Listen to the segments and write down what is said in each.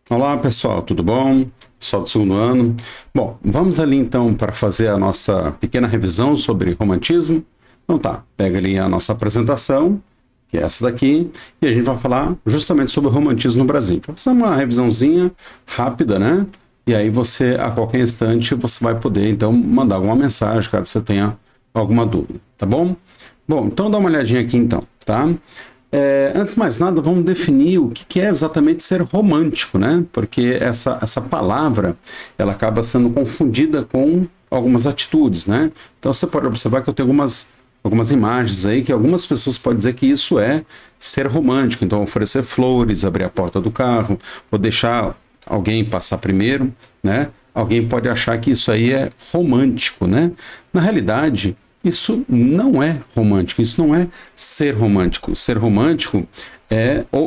Olá pessoal, tudo bom? Pessoal do segundo ano. Bom, vamos ali então para fazer a nossa pequena revisão sobre romantismo. Então tá, pega ali a nossa apresentação, que é essa daqui, e a gente vai falar justamente sobre o romantismo no Brasil. Então, fazer uma revisãozinha rápida, né? E aí você, a qualquer instante, você vai poder então mandar alguma mensagem, caso você tenha alguma dúvida, tá bom? Bom, então dá uma olhadinha aqui então, tá? Antes de mais nada, vamos definir o que é exatamente ser romântico, né? Porque essa palavra, ela acaba sendo confundida com algumas atitudes, né? Então você pode observar que eu tenho algumas imagens aí que algumas pessoas podem dizer que isso é ser romântico. Então oferecer flores, abrir a porta do carro, ou deixar alguém passar primeiro, né? Alguém pode achar que isso aí é romântico, né? Na realidade, isso não é romântico, isso não é ser romântico. Ser romântico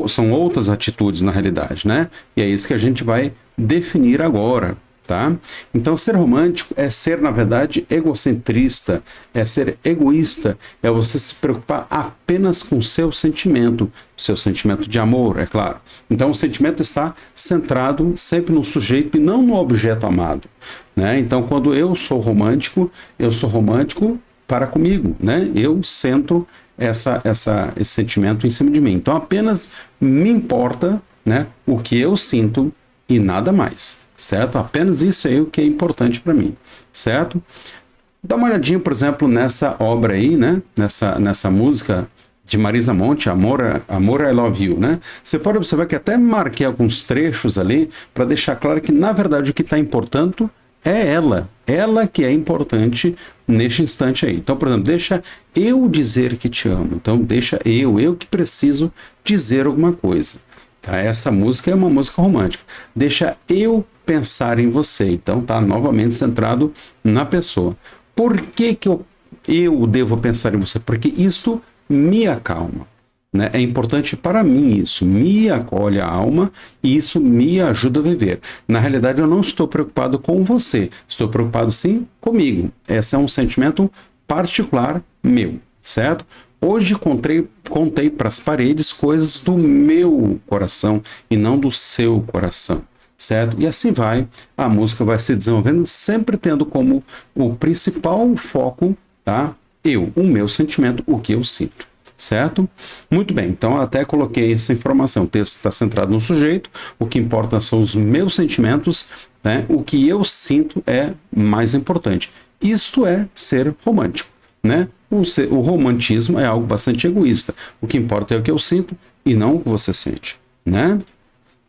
são outras atitudes na realidade, né? E é isso que a gente vai definir agora, tá? Então, ser romântico é ser, na verdade, egocentrista, é ser egoísta, é você se preocupar apenas com o seu sentimento de amor, é claro. Então, o sentimento está centrado sempre no sujeito e não no objeto amado, né? Então, quando eu sou romântico para comigo, né? Eu centro esse sentimento em cima de mim. Então apenas me importa, né, o que eu sinto e nada mais, certo? Apenas isso aí é o que é importante para mim, certo? Dá uma olhadinha, por exemplo, nessa obra aí, né? Nessa música de Marisa Monte, Amor, I Love You, né? Você pode observar que até marquei alguns trechos ali para deixar claro que, na verdade, o que está importando é ela que é importante neste instante aí. Então, por exemplo, deixa eu dizer que te amo. Então, deixa eu que preciso dizer alguma coisa. Tá? Essa música é uma música romântica. Deixa eu pensar em você. Então, tá novamente centrado na pessoa. Por que eu devo pensar em você? Porque isto me acalma. Né? É importante para mim isso, me acolhe a alma e isso me ajuda a viver. Na realidade, eu não estou preocupado com você, estou preocupado sim comigo. Esse é um sentimento particular meu, certo? Hoje contei para as paredes coisas do meu coração e não do seu coração, certo? E assim vai, a música vai se desenvolvendo, sempre tendo como o principal foco, tá? O meu sentimento, o que eu sinto. Certo? Muito bem, então até coloquei essa informação. O texto está centrado no sujeito, o que importa são os meus sentimentos, né? O que eu sinto é mais importante. Isto é ser romântico, né? O romantismo é algo bastante egoísta. O que importa é o que eu sinto e não o que você sente, né?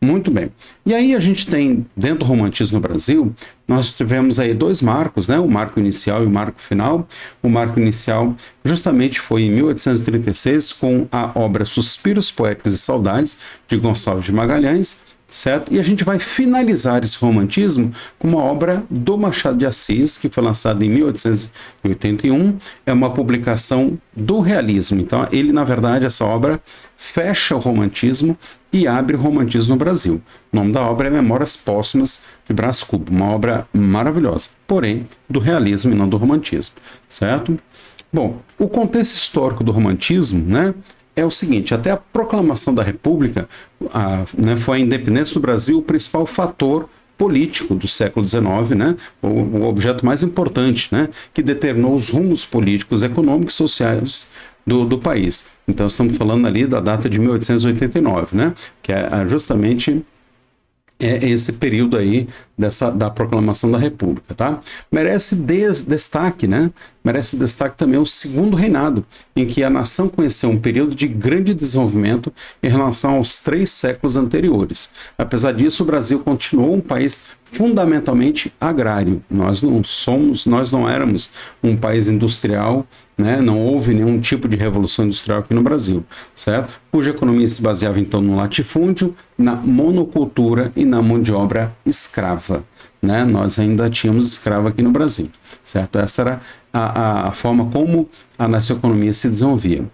Muito bem. E aí a gente tem, dentro do romantismo no Brasil, nós tivemos aí dois marcos, né? O marco inicial e o marco final. O marco inicial justamente foi em 1836, com a obra Suspiros Poéticos e Saudades, de Gonçalves de Magalhães, certo? E a gente vai finalizar esse romantismo com uma obra do Machado de Assis, que foi lançada em 1881, é uma publicação do realismo. Então, ele, na verdade, essa obra fecha o romantismo e abre o romantismo no Brasil. O nome da obra é Memórias Póstumas de Brás Cubas, uma obra maravilhosa, porém, do realismo e não do romantismo, certo? Bom, o contexto histórico do romantismo, né, é o seguinte: até a proclamação da República, foi a independência do Brasil o principal fator político do século XIX, né, o objeto mais importante, né, que determinou os rumos políticos, econômicos e sociais do país. Então estamos falando ali da data de 1889, né, que é justamente esse período aí da proclamação da República, tá? Merece destaque, né? Merece destaque também o segundo reinado, em que a nação conheceu um período de grande desenvolvimento em relação aos 3 séculos anteriores. Apesar disso, o Brasil continuou um país fundamentalmente agrário. Nós não éramos um país industrial, né? Não houve nenhum tipo de revolução industrial aqui no Brasil, certo? Cuja economia se baseava então no latifúndio, na monocultura e na mão de obra escrava, né? Nós ainda tínhamos escravo aqui no Brasil, certo? Essa era a forma como a nossa economia se desenvolvia.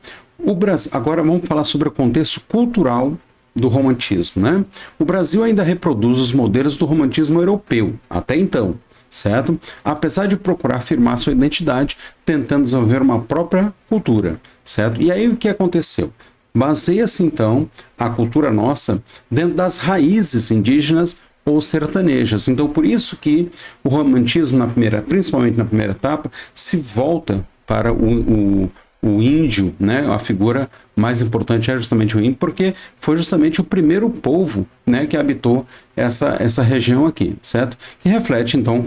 Agora vamos falar sobre o contexto cultural do romantismo, né? O Brasil ainda reproduz os modelos do romantismo europeu, até então, certo? Apesar de procurar afirmar sua identidade, tentando desenvolver uma própria cultura, certo? E aí o que aconteceu? baseia-se então a cultura nossa dentro das raízes indígenas ou sertanejas. Então, por isso que o romantismo, principalmente na primeira etapa, se volta para o índio, né? A figura mais importante é justamente o índio, porque foi justamente o primeiro povo, né, que habitou essa região aqui, certo? Que reflete, então,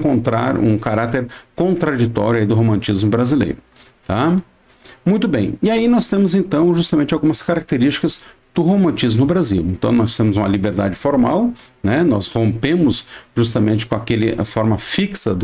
um caráter contraditório aí do romantismo brasileiro, tá? Muito bem. E aí nós temos, então, justamente algumas características do romantismo no Brasil. Então, nós temos uma liberdade formal, né? Nós rompemos justamente com a forma fixa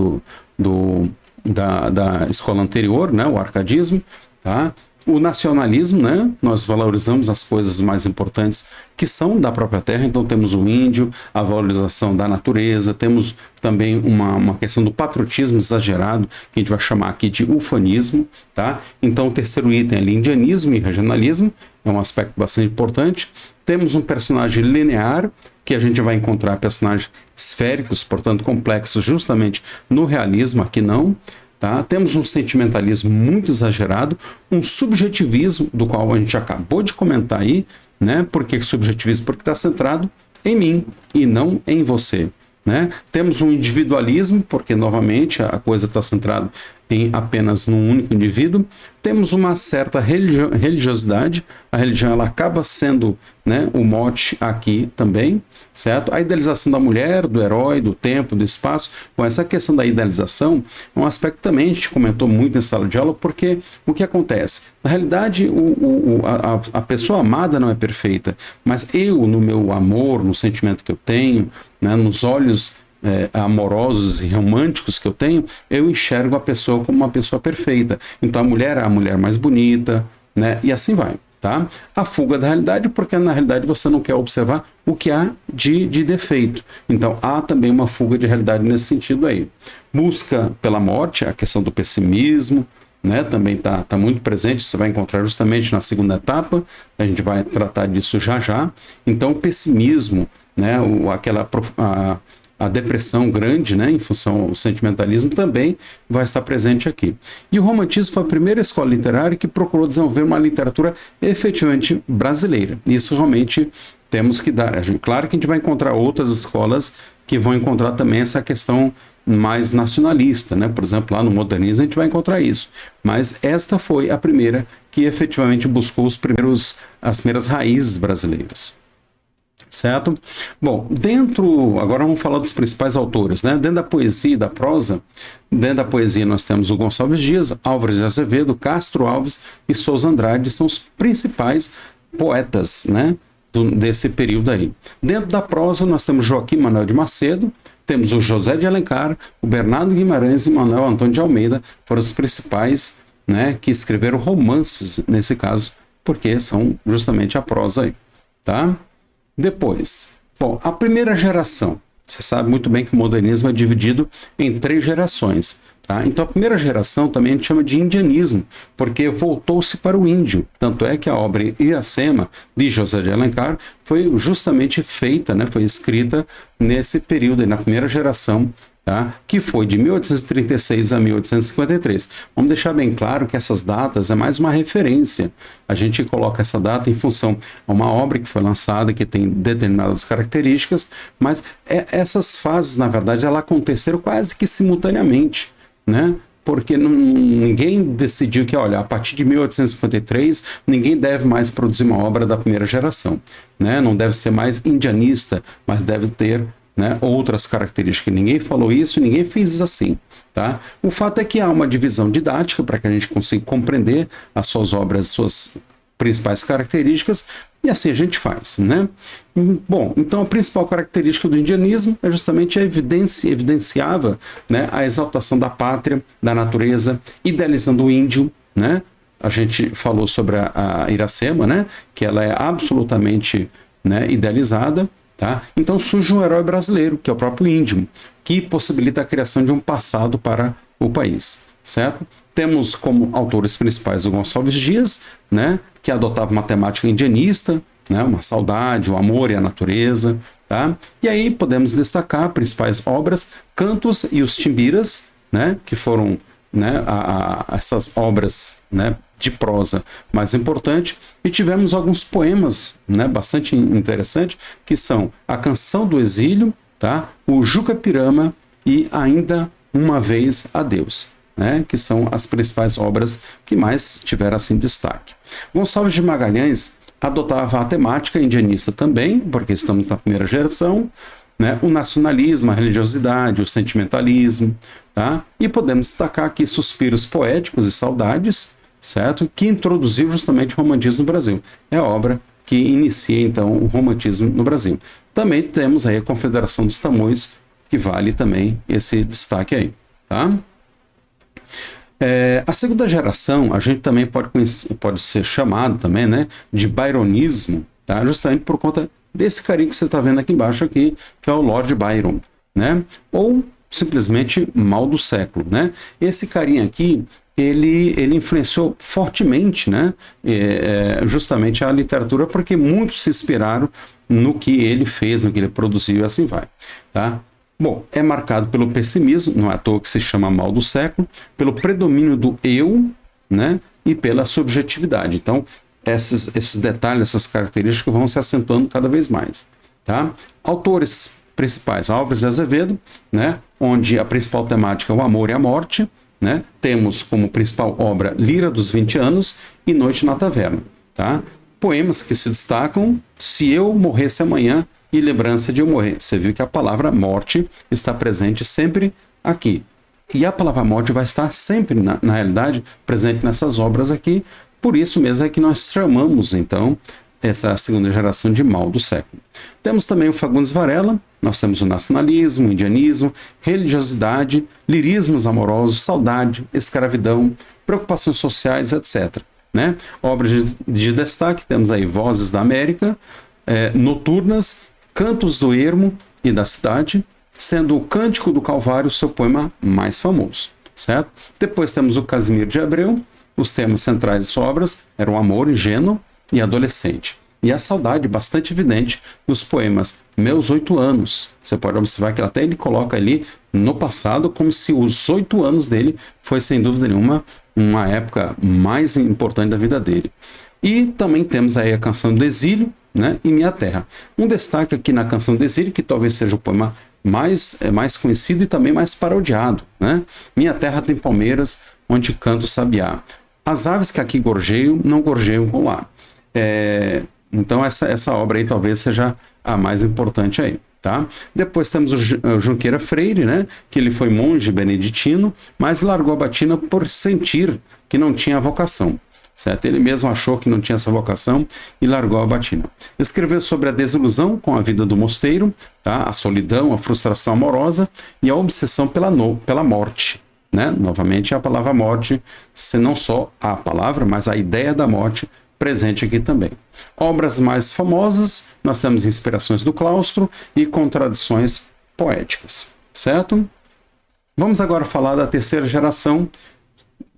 da escola anterior, né? O arcadismo, tá? O nacionalismo, né? Nós valorizamos as coisas mais importantes que são da própria terra. Então temos o índio, a valorização da natureza, temos também uma questão do patriotismo exagerado, que a gente vai chamar aqui de ufanismo, tá? Então o terceiro item é indianismo e regionalismo, é um aspecto bastante importante. Temos um personagem linear, que a gente vai encontrar personagens esféricos, portanto complexos, justamente no realismo, aqui não. Tá? Temos um sentimentalismo muito exagerado, um subjetivismo, do qual a gente acabou de comentar aí, né? Por que subjetivismo? Porque está centrado em mim e não em você, né? Temos um individualismo, porque novamente a coisa está centrada em apenas num único indivíduo. Temos uma certa religiosidade, a religião ela acaba sendo, né, o mote aqui também, certo? A idealização da mulher, do herói, do tempo, do espaço. Bom, essa questão da idealização é um aspecto também, a gente comentou muito em sala de aula, porque o que acontece? Na realidade, a pessoa amada não é perfeita, mas eu, no meu amor, no sentimento que eu tenho, né, nos olhos amorosos e românticos que eu tenho, eu enxergo a pessoa como uma pessoa perfeita. Então a mulher é a mulher mais bonita, né? E assim vai, tá? A fuga da realidade, porque na realidade você não quer observar o que há de defeito. Então há também uma fuga de realidade nesse sentido aí. Busca pela morte, a questão do pessimismo, né? Também tá muito presente, você vai encontrar justamente na segunda etapa, a gente vai tratar disso já. Então o pessimismo, né? A depressão grande, né, em função do sentimentalismo, também vai estar presente aqui. E o romantismo foi a primeira escola literária que procurou desenvolver uma literatura efetivamente brasileira. Isso realmente temos que dar. Claro que a gente vai encontrar outras escolas que vão encontrar também essa questão mais nacionalista, né? Por exemplo, lá no modernismo a gente vai encontrar isso. Mas esta foi a primeira que efetivamente buscou as primeiras raízes brasileiras. Certo? Bom, agora vamos falar dos principais autores, né? Dentro da poesia e da prosa, dentro da poesia nós temos o Gonçalves Dias, Álvares de Azevedo, Castro Alves e Souza Andrade, são os principais poetas, né, desse período aí. Dentro da prosa nós temos Joaquim Manuel de Macedo, temos o José de Alencar, o Bernardo Guimarães e Manuel Antônio de Almeida, foram os principais, né, que escreveram romances nesse caso, porque são justamente a prosa aí, tá? Depois, bom, a primeira geração. Você sabe muito bem que o modernismo é dividido em 3 gerações. Tá? Então a primeira geração também a gente chama de indianismo, porque voltou-se para o índio. Tanto é que a obra Iracema, de José de Alencar, foi justamente feita, né, foi escrita nesse período, na primeira geração, tá? Que foi de 1836 a 1853. Vamos deixar bem claro que essas datas é mais uma referência. A gente coloca essa data em função a uma obra que foi lançada, que tem determinadas características, mas essas fases, na verdade, elas aconteceram quase que simultaneamente, né? Porque ninguém decidiu que, olha, a partir de 1853, ninguém deve mais produzir uma obra da primeira geração, né? Não deve ser mais indianista, mas deve ter, né, outras características. Ninguém falou isso, ninguém fez isso assim, tá? O fato é que há uma divisão didática para que a gente consiga compreender as suas obras, suas principais características, e assim a gente faz, né? Bom, então a principal característica do indianismo é justamente evidenciava, né, a exaltação da pátria, da natureza, idealizando o índio, né? A gente falou sobre a Iracema, né, que ela é absolutamente, né, idealizada. Tá? Então surge um herói brasileiro, que é o próprio índio, que possibilita a criação de um passado para o país, certo? Temos como autores principais o Gonçalves Dias, né, que adotava uma temática indianista, né, uma saudade, o amor e a natureza, tá? E aí podemos destacar principais obras, Cantos e os Timbiras, né, que foram né, essas obras, né, de prosa mais importante, e tivemos alguns poemas, né, bastante interessantes, que são A Canção do Exílio, tá, o Juca Pirama e Ainda Uma Vez Adeus, né, que são as principais obras que mais tiveram assim destaque. Gonçalves de Magalhães adotava a temática indianista também, porque estamos na primeira geração, né, o nacionalismo, a religiosidade, o sentimentalismo, tá? E podemos destacar aqui Suspiros Poéticos e Saudades, certo? Que introduziu justamente o romantismo no Brasil. É a obra que inicia, então, o romantismo no Brasil. Também temos aí a Confederação dos Tamoios, que vale também esse destaque aí, tá? A segunda geração, a gente também pode ser chamado também, né, de byronismo, tá? Justamente por conta desse carinha que você está vendo aqui embaixo, aqui, que é o Lord Byron, né? Ou simplesmente mal do século, né? Esse carinha aqui, ele influenciou fortemente, né, justamente a literatura, porque muitos se inspiraram no que ele fez, no que ele produziu, e assim vai, tá? Bom, é marcado pelo pessimismo, não é à toa que se chama mal do século, pelo predomínio do eu, né, e pela subjetividade. Então, esses detalhes, essas características vão se acentuando cada vez mais, tá? Autores principais, Álvares de Azevedo, né, onde a principal temática é o amor e a morte, né? Temos como principal obra Lira dos 20 Anos e Noite na Taverna, tá? Poemas que se destacam: Se Eu Morresse Amanhã e Lembrança de Eu Morrer. Você viu que a palavra morte está presente sempre aqui. E a palavra morte vai estar sempre, na realidade, presente nessas obras aqui. Por isso mesmo é que nós chamamos, então, essa segunda geração de mal do século. Temos também o Fagundes Varela, nós temos o nacionalismo, o indianismo, religiosidade, lirismos amorosos, saudade, escravidão, preocupações sociais, etc. Né? Obras de destaque, temos aí Vozes da América, Noturnas, Cantos do Ermo e da Cidade, sendo o Cântico do Calvário seu poema mais famoso, certo? Depois temos o Casimiro de Abreu. Os temas centrais de suas obras eram o amor ingênuo e adolescente, e a saudade bastante evidente nos poemas Meus 8 Anos. Você pode observar que até ele coloca ali no passado como se os 8 anos dele foi, sem dúvida nenhuma, uma época mais importante da vida dele. E também temos aí a Canção do Exílio, né, e Minha Terra. Um destaque aqui na Canção do Exílio, que talvez seja o poema mais conhecido e também mais parodiado, né? Minha terra tem palmeiras, onde canta o sabiá. As aves que aqui gorjeiam, não gorjeiam com lá. Então essa obra aí talvez seja a mais importante aí, tá? Depois temos o Junqueira Freire, né? Que ele foi monge beneditino, mas largou a batina por sentir que não tinha vocação. Certo? Ele mesmo achou que não tinha essa vocação e largou a batina. Escreveu sobre a desilusão com a vida do mosteiro, tá? A solidão, a frustração amorosa e a obsessão pela morte. Né? Novamente a palavra morte, se não só a palavra, mas a ideia da morte presente aqui também. Obras mais famosas, nós temos Inspirações do Claustro e Contradições Poéticas. Certo? Vamos agora falar da terceira geração,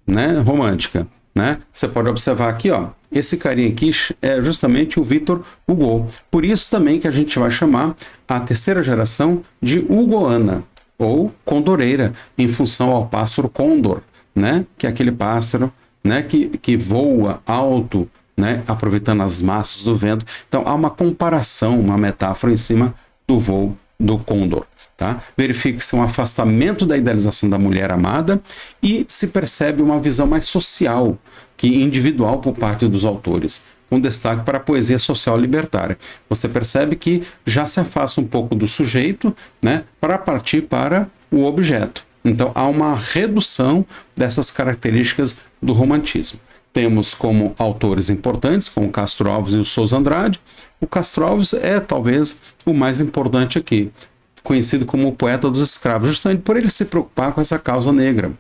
né, romântica. Né? Você pode observar aqui, ó, esse carinha aqui é justamente o Victor Hugo. Por isso também que a gente vai chamar a terceira geração de hugoana, ou condoreira, em função ao pássaro condor, né? Que é aquele pássaro, né, que voa alto, né, aproveitando as massas do vento. Então há uma comparação, uma metáfora em cima do voo do condor. Tá? Verifica-se um afastamento da idealização da mulher amada e se percebe uma visão mais social que individual por parte dos autores, com destaque para a poesia social libertária. Você percebe que já se afasta um pouco do sujeito, né, para partir para o objeto. Então há uma redução dessas características do romantismo. Temos como autores importantes, como Castro Alves e o Souza Andrade. O Castro Alves é talvez o mais importante aqui, conhecido como o poeta dos escravos, justamente por ele se preocupar com essa causa negra,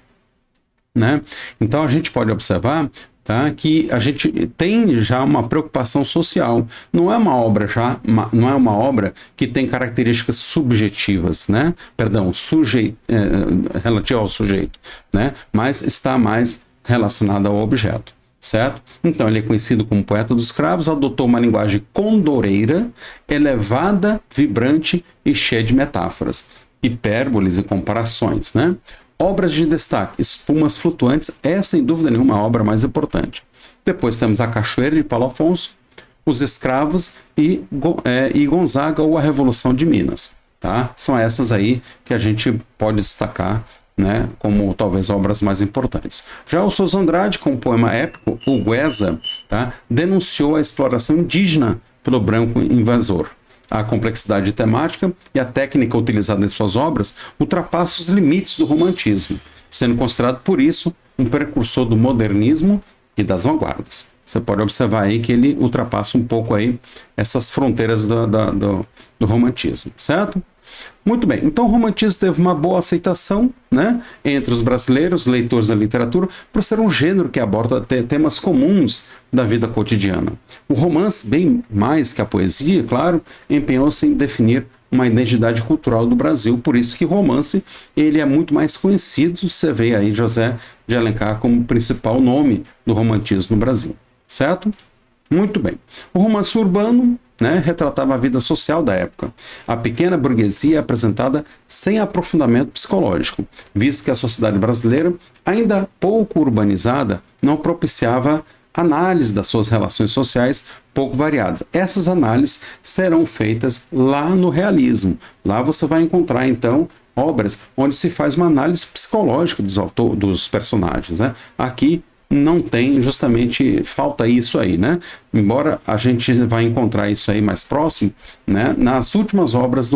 né? Então a gente pode observar, tá, que a gente tem já uma preocupação social. Não é uma obra não é uma obra que tem características subjetivas, né? Perdão, relativo ao sujeito, né? Mas está mais relacionada ao objeto. Certo? Então ele é conhecido como poeta dos escravos, adotou uma linguagem condoreira, elevada, vibrante e cheia de metáforas, hipérboles e comparações, né? Obras de destaque, Espumas Flutuantes, é sem dúvida nenhuma a obra mais importante. Depois temos A Cachoeira de Paulo Afonso, Os Escravos e Gonzaga ou A Revolução de Minas. Tá? São essas aí que a gente pode destacar, né, como talvez obras mais importantes. Já o Souza Andrade, com o poema épico O Gueza, tá, denunciou a exploração indígena pelo branco invasor. A complexidade temática e a técnica utilizada em suas obras ultrapassa os limites do romantismo, sendo considerado por isso um precursor do modernismo e das vanguardas. Você pode observar aí que ele ultrapassa um pouco aí essas fronteiras do romantismo, certo? Muito bem, então o romantismo teve uma boa aceitação, né, entre os brasileiros, leitores da literatura, por ser um gênero que aborda temas comuns da vida cotidiana. O romance, bem mais que a poesia, claro, empenhou-se em definir uma identidade cultural do Brasil, por isso que o romance ele é muito mais conhecido, você vê aí José de Alencar como principal nome do romantismo no Brasil, certo? Muito bem. O romance urbano, né, retratava a vida social da época. A pequena burguesia é apresentada sem aprofundamento psicológico, visto que a sociedade brasileira, ainda pouco urbanizada, não propiciava análise das suas relações sociais pouco variadas. Essas análises serão feitas lá no realismo. Lá você vai encontrar, então, obras onde se faz uma análise psicológica dos personagens, né? Aqui não tem, justamente falta isso aí, né? Embora a gente vai encontrar isso aí mais próximo, né, nas últimas obras do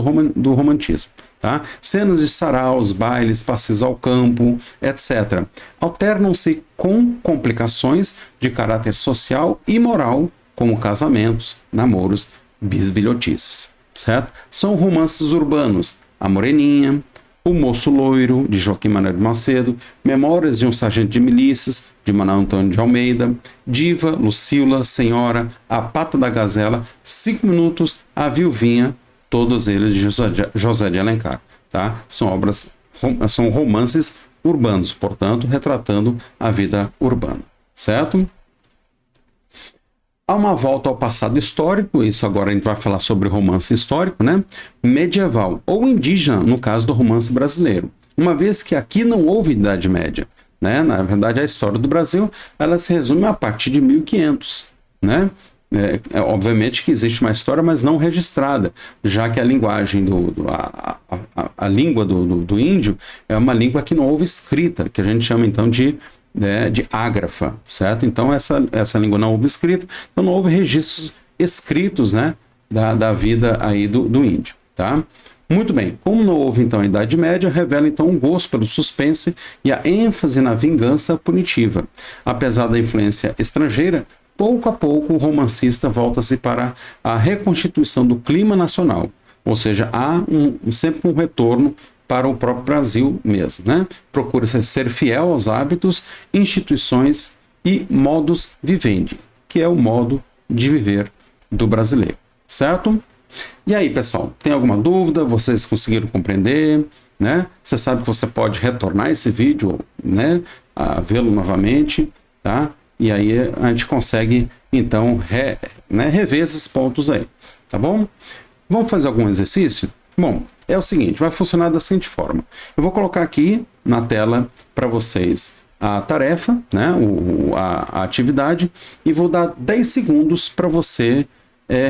romantismo. Tá? Cenas de saraus, bailes, passeios ao campo, etc. alternam-se com complicações de caráter social e moral, como casamentos, namoros, bisbilhotices. Certo? São romances urbanos. A Moreninha, O Moço Loiro, de Joaquim Manuel de Macedo, Memórias de um Sargento de Milícias, de Manuel Antônio de Almeida, Diva, Lucila, Senhora, A Pata da Gazela, 5 Minutos, A Viuvinha, todos eles de José de Alencar. Tá? São romances urbanos, portanto, retratando a vida urbana. Certo? Há uma volta ao passado histórico, isso agora a gente vai falar sobre romance histórico, né? Medieval ou indígena, no caso do romance brasileiro. Uma vez que aqui não houve Idade Média, né? Na verdade, a história do Brasil ela se resume a partir de 1500, né? Obviamente que existe uma história, mas não registrada, já que a linguagem a língua do índio é uma língua que não houve escrita, que a gente chama então de ágrafa, certo? Então essa língua não houve escrita, então não houve registros escritos, né, da vida aí do índio, tá? Muito bem, como não houve então a Idade Média, revela então um gosto pelo suspense e a ênfase na vingança punitiva. Apesar da influência estrangeira, pouco a pouco o romancista volta-se para a reconstituição do clima nacional, ou seja, há sempre um retorno para o próprio Brasil mesmo, né? Procura-se ser fiel aos hábitos, instituições e modus vivendi, que é o modo de viver do brasileiro, certo? E aí, pessoal, tem alguma dúvida? Vocês conseguiram compreender, né? Você sabe que você pode retornar esse vídeo, né? Vê-lo novamente, tá? E aí a gente consegue, então, rever esses pontos aí, tá bom? Vamos fazer algum exercício? Bom, é o seguinte, vai funcionar da seguinte forma. Eu vou colocar aqui na tela para vocês a tarefa, né, a atividade, e vou dar 10 segundos para você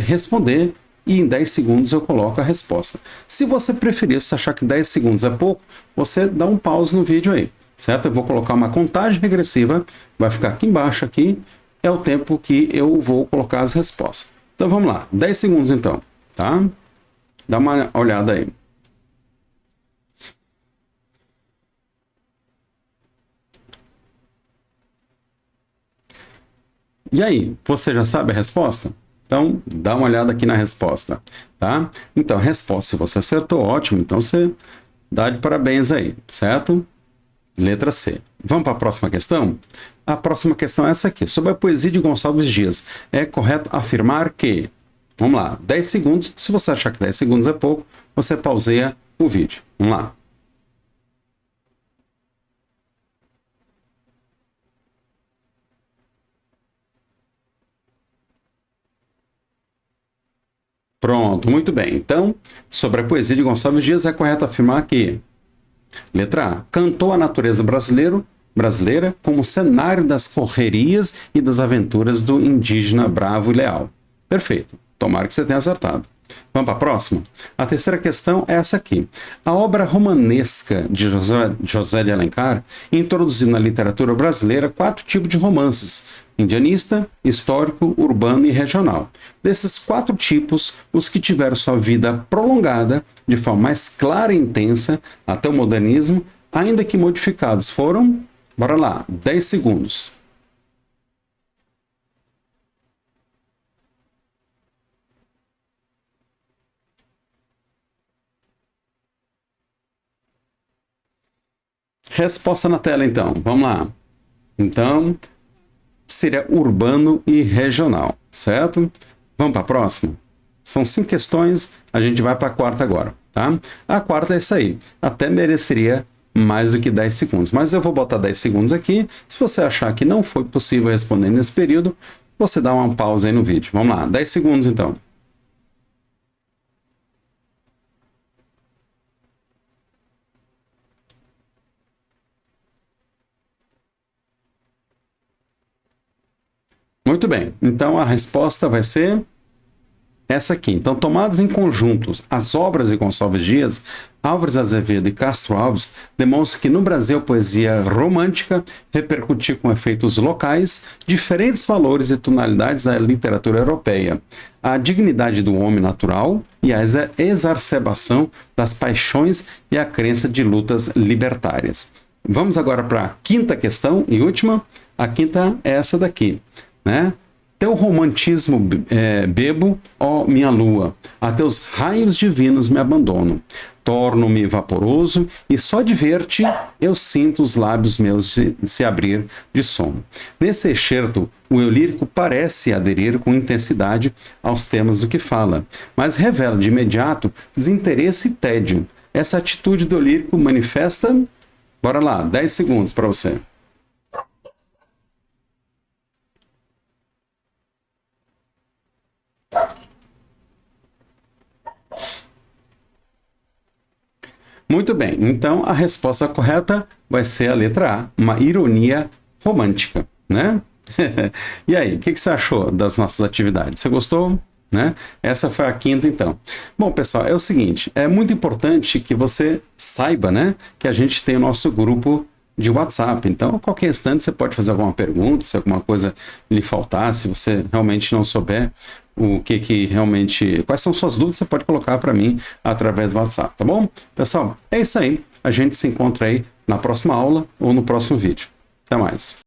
responder, e em 10 segundos eu coloco a resposta. Se você preferir, se achar que 10 segundos é pouco, você dá um pause no vídeo aí, certo? Eu vou colocar uma contagem regressiva, vai ficar aqui embaixo, aqui, é o tempo que eu vou colocar as respostas. Então vamos lá, 10 segundos então, tá? Dá uma olhada aí. E aí, você já sabe a resposta? Então, dá uma olhada aqui na resposta, tá? Então, a resposta, se você acertou, ótimo. Então, você dá de parabéns aí, certo? Letra C. Vamos para a próxima questão? A próxima questão é essa aqui. Sobre a poesia de Gonçalves Dias, é correto afirmar que... Vamos lá, 10 segundos. Se você achar que 10 segundos é pouco, você pauseia o vídeo. Vamos lá. Pronto, muito bem. Então, sobre a poesia de Gonçalves Dias, é correto afirmar que... Letra A. Cantou a natureza brasileira como cenário das correrias e das aventuras do indígena bravo e leal. Perfeito. Tomara que você tenha acertado. Vamos para a próxima? A terceira questão é essa aqui. A obra romanesca de José de Alencar introduziu na literatura brasileira 4 tipos de romances: indianista, histórico, urbano e regional. Desses 4 tipos, os que tiveram sua vida prolongada de forma mais clara e intensa até o modernismo, ainda que modificados, foram, bora lá, 10 segundos. Resposta na tela, então. Vamos lá. Então, seria urbano e regional, certo? Vamos para a próxima? São 5 questões, a gente vai para a quarta agora, tá? A quarta é isso aí. Até mereceria mais do que 10 segundos, mas eu vou botar 10 segundos aqui. Se você achar que não foi possível responder nesse período, você dá uma pausa aí no vídeo. Vamos lá, 10 segundos então. Muito bem, então a resposta vai ser essa aqui. Então, tomadas em conjuntos, as obras de Gonçalves Dias, Álvares Azevedo e Castro Alves demonstram que no Brasil a poesia romântica repercutiu com efeitos locais diferentes valores e tonalidades da literatura europeia, a dignidade do homem natural e a exacerbação das paixões e a crença de lutas libertárias. Vamos agora para a quinta questão e última. A quinta é essa daqui, né? Teu romantismo bebo, ó minha lua, a teus raios divinos me abandono. Torno-me vaporoso e só de ver-te eu sinto os lábios meus se abrir de sono. Nesse excerto, o eu lírico parece aderir com intensidade aos temas do que fala, mas revela de imediato desinteresse e tédio. Essa atitude do lírico manifesta... Bora lá, 10 segundos para você. Muito bem, então a resposta correta vai ser a letra A, uma ironia romântica, né? E aí, o que você achou das nossas atividades? Você gostou? Né? Essa foi a quinta, então. Bom, pessoal, é o seguinte, é muito importante que você saiba, né, que a gente tem o nosso grupo de WhatsApp. Então, a qualquer instante você pode fazer alguma pergunta, se alguma coisa lhe faltar, se você realmente não souber o que realmente... Quais são suas dúvidas, você pode colocar para mim através do WhatsApp, tá bom? Pessoal, é isso aí. A gente se encontra aí na próxima aula ou no próximo vídeo. Até mais.